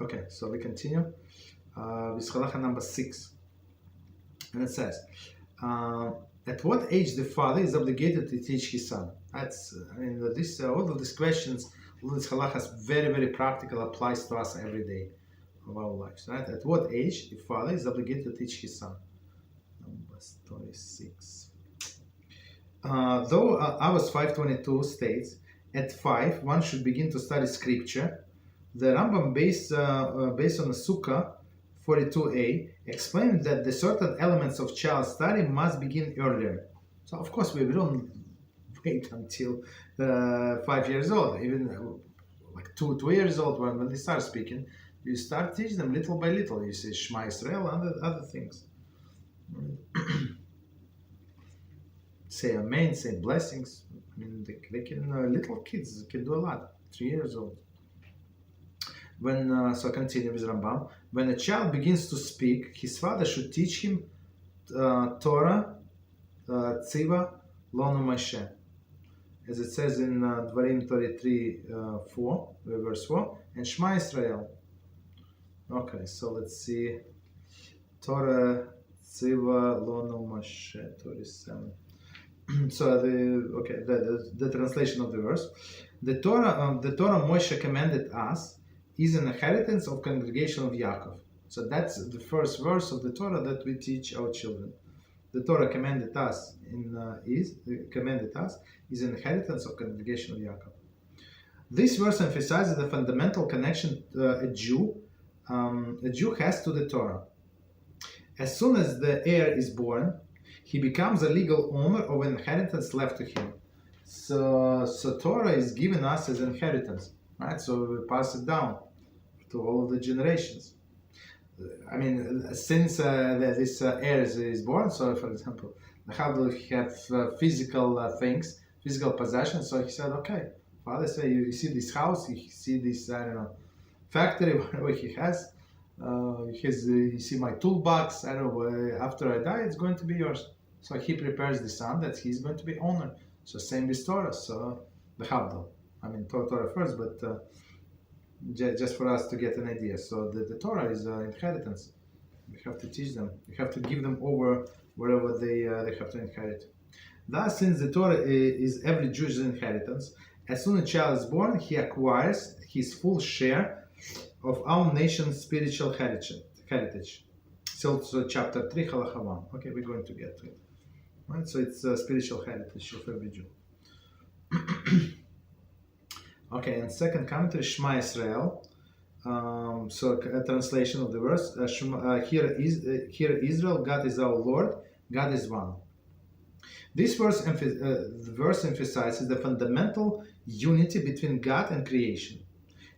Okay, so we continue with Halachah number 6. And it says, at what age the father is obligated to teach his son? That's, this all of these questions, all these halachas, very, very practical, applies to us every day of our lives, right? At what age the father is obligated to teach his son? Number 26. Though Avos 5:22 states, at 5 one should begin to study scripture, the Rambam based on the Sukkah 42a explained that the certain elements of child study must begin earlier. So of course we don't wait until 5 years old, even like 2 years old when they start speaking. You start teaching them little by little. You say Shema Israel and other things. Say Amen, say blessings. I mean, they can, little kids can do a lot, 3 years old. When, so continue with Rambam. When a child begins to speak, his father should teach him Torah, Tziva, Lonu Moshe. As it says in Dvarim 33:4, verse 4, and Shema Israel. Okay, so let's see. Torah, Tziva, Lonu Moshe, 37. So the translation of the verse. The Torah Moshe commanded us is an inheritance of congregation of Yaakov. So that's the first verse of the Torah that we teach our children. The Torah commanded us is an inheritance of congregation of Yaakov. This verse emphasizes the fundamental connection a Jew has to the Torah. As soon as the heir is born, he becomes a legal owner of an inheritance left to him. So Torah is given us as inheritance, right? So we pass it down to all of the generations. I mean, since this heir is born, so for example, how do we have physical things, physical possessions? So he said, okay, father said, you see this house, you see this, I don't know, factory, whatever he has. You see my toolbox, I don't know, after I die, it's going to be yours. So he prepares the son that he's going to be owner. So same with Torah. So the Havdal. I mean, Torah first, but just for us to get an idea. So the Torah is inheritance. You have to teach them. You have to give them over wherever they have to inherit. Thus, since the Torah is every Jew's inheritance, as soon as a child is born, he acquires his full share of our nation's spiritual heritage. So chapter 3, Halachah 1. Okay, we're going to get to it. Right? So it's spiritual heritage of every Jew. Okay, and second commentary, Shema Israel. So a translation of the verse. Hear Israel, God is our Lord, God is one. This verse emphasizes the fundamental unity between God and creation.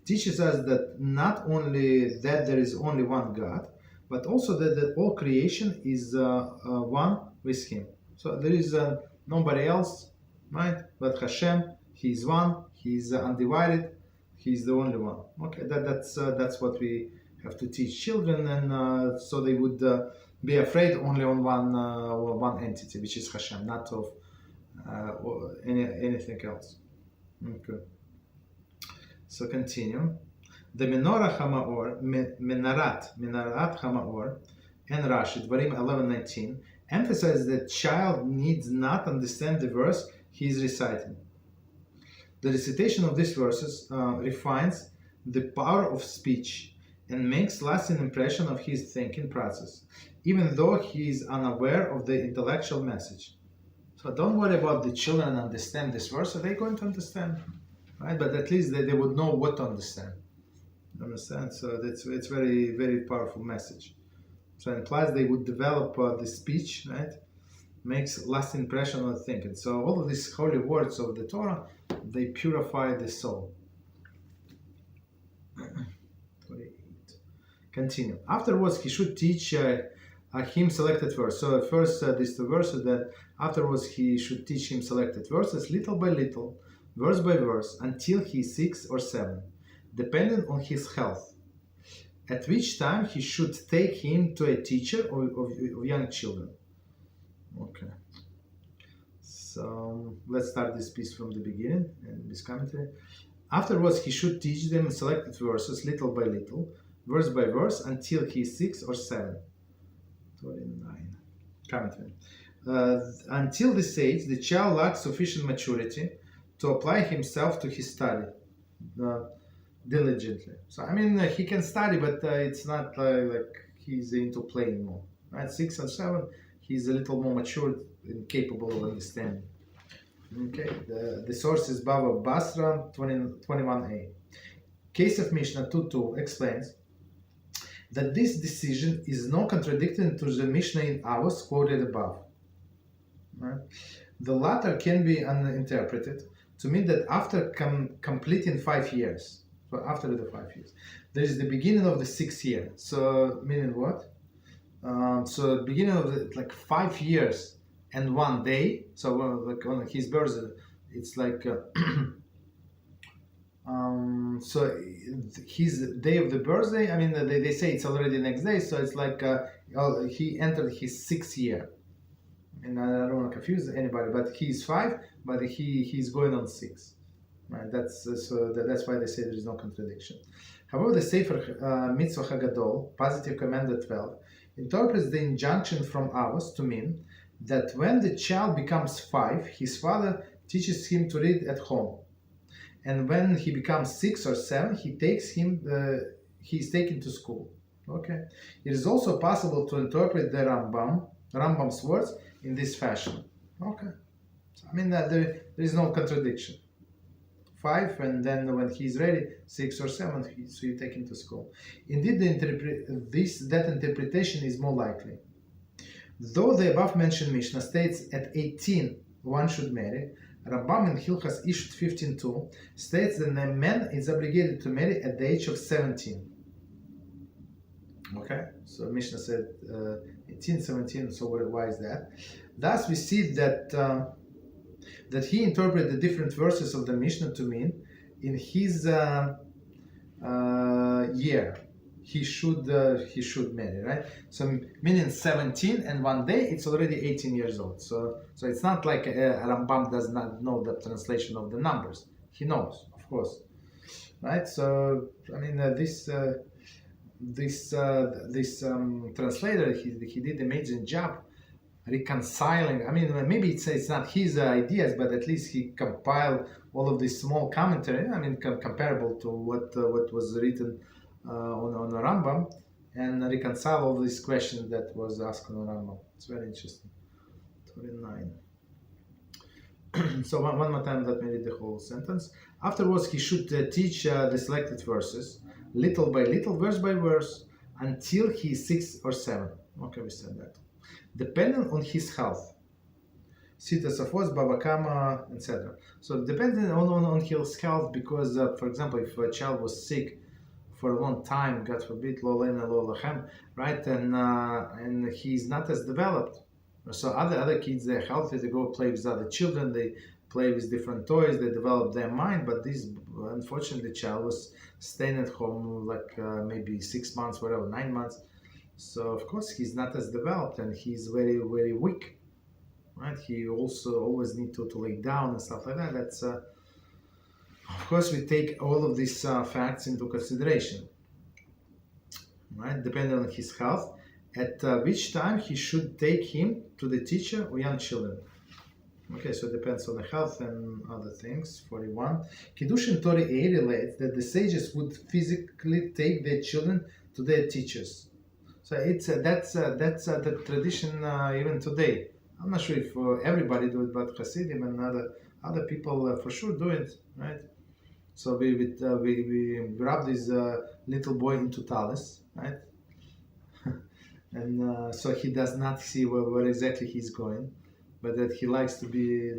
Teaches us that not only that there is only one God, but also that all creation is one with Him. So there is nobody else, right? But HaShem, He is one, He is undivided, He is the only one. Okay, that's what we have to teach children, and so they would be afraid only on one entity, which is HaShem, not of anything else. Okay. So continue. The Menorah Hamaor, Menarat Hamaor, and Rashi, Dvarim 11:19, emphasize that child needs not understand the verse he is reciting. The recitation of these verses refines the power of speech and makes lasting impression of his thinking process, even though he is unaware of the intellectual message. So don't worry about the children understand this verse, so they're going to understand, right? But at least they would know what to understand. Understand? So it's very, very powerful message. So and plus they would develop the speech, right? Makes lasting impression on the thinking. So all of these holy words of the Torah, they purify the soul. 28. Continue. Afterwards, he should teach him selected verse. So first, this verse is that afterwards he should teach him selected verses, little by little, verse by verse, until he is 6 or 7, depending on his health. At which time he should take him to a teacher of young children. Okay. So let's start this piece from the beginning and this commentary. Afterwards, he should teach them selected verses little by little, verse by verse, until he is 6 or 7. 29. Commentary. Until this age, the child lacks sufficient maturity to apply himself to his study diligently. So, I mean, he can study, but it's not like he's into playing more. Right? 6 or 7, he's a little more mature and capable of understanding. Okay, the source is Baba Basra 21a. Case of Mishnah 2.2 explains that this decision is no contradiction to the Mishnah in Avos quoted above. Right? The latter can be interpreted to mean that after completing 5 years, so after the 5 years, there is the beginning of the 6th year. So meaning what? So beginning of the, like 5 years and 1 day. So like on his birthday, it's like so his day of the birthday. I mean, they say it's already next day. So it's like he entered his 6th year. And I don't want to confuse anybody, but he's 5, but he's going on 6. Right? That's why they say there is no contradiction. However, the Sefer Mitzvah Hagadol, Positive Commandment 12, interprets the injunction from Avos to mean that when the child becomes 5, his father teaches him to read at home, and when he becomes 6 or 7, he is taken to school. Okay. It is also possible to interpret the Rambam's words in this fashion. Okay. So, I mean, there is no contradiction. 5, and then when he's ready, 6 or 7, so you take him to school. Indeed, that interpretation is more likely. Though the above mentioned Mishnah states at 18 one should marry, Rabbi in Hilchot issued 15.2 states that a man is obligated to marry at the age of 17. Okay, so Mishnah said 18, 17, so why is that? Thus we see that he interpreted the different verses of the Mishnah to mean in his year he should marry, right? So meaning 17 and 1 day, it's already 18 years old. So it's not like Rambam does not know the translation of the numbers. He knows, of course, right? So I mean this translator, he did an amazing job reconciling. I mean, maybe it's not his ideas, but at least he compiled all of this small commentary. I mean, comparable to what was written on the Rambam, and reconcile all these questions that was asked on the Rambam. It's very interesting. 29. So one more time, let me read the whole sentence. Afterwards, he should teach the selected verses, little by little, verse by verse, until he is 6 or 7. Okay, we said that. Depending on his health. Sita Safos, Baba Kama, etc. So depending on his health, because, for example, if a child was sick for a long time, God forbid, lo Lerner, lo HaShem, right, and he's not as developed. So other kids, they're healthy, they go play with other children, they play with different toys, they develop their mind, but this, unfortunately, the child was staying at home like maybe 6 months, whatever, 9 months. So of course he's not as developed, and he's very, very weak, right? He also always need to lay down and stuff like that. That's of course we take all of these facts into consideration, right? Depending on his health, at which time he should take him to the teacher or young children. Okay, so it depends on the health and other things. 41. Kiddushin Torah A relates that the sages would physically take their children to their teachers. So it's that's the tradition even today. I'm not sure if everybody do it, but Hasidim and other people for sure do it, right? So we grab this little boy into talis, right? And so he does not see where exactly he's going, but that he likes to be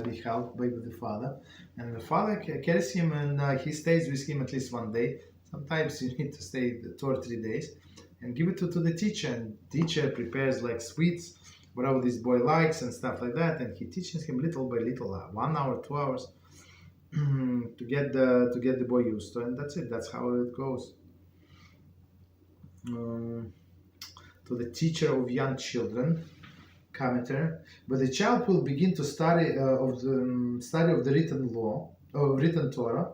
be held by the father, and the father carries him, and he stays with him at least 1 day. Sometimes you need to stay 2 or 3 days, and give it to the teacher, and teacher prepares like sweets, whatever this boy likes and stuff like that, and he teaches him little by little, 1 hour, 2 hours, to get the boy used to, and that's it. That's how it goes. To the teacher of young children, commentator, but the child will begin to study of the written law, or written Torah,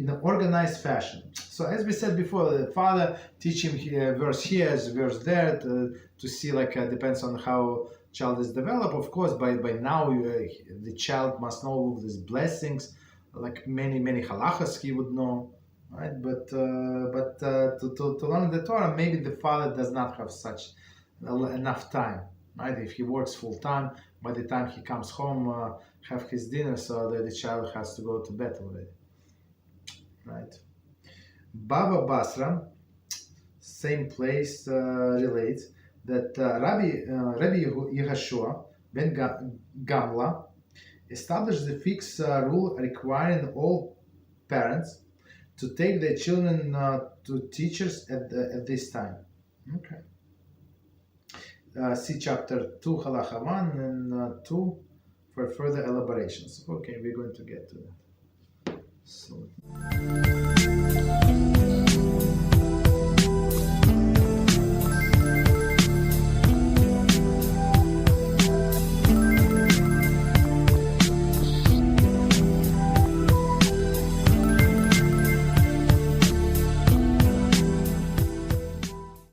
in an organized fashion. So as we said before, the father teach him here, verse here, verse there, to see, like, depends on how child is developed. Of course, by now the child must know all these blessings, like many halachas he would know, right? But to learn the Torah, maybe the father does not have such enough time, right? If he works full time, by the time he comes home, have his dinner, so that the child has to go to bed already, right? Bava Basra, same place, relates that Rabbi Yehoshua ben Gamla established the fixed rule requiring all parents to take their children to teachers at this time. Okay. See chapter 2, Halachah 1 and 2 for further elaborations. Okay, we're going to get to that. So.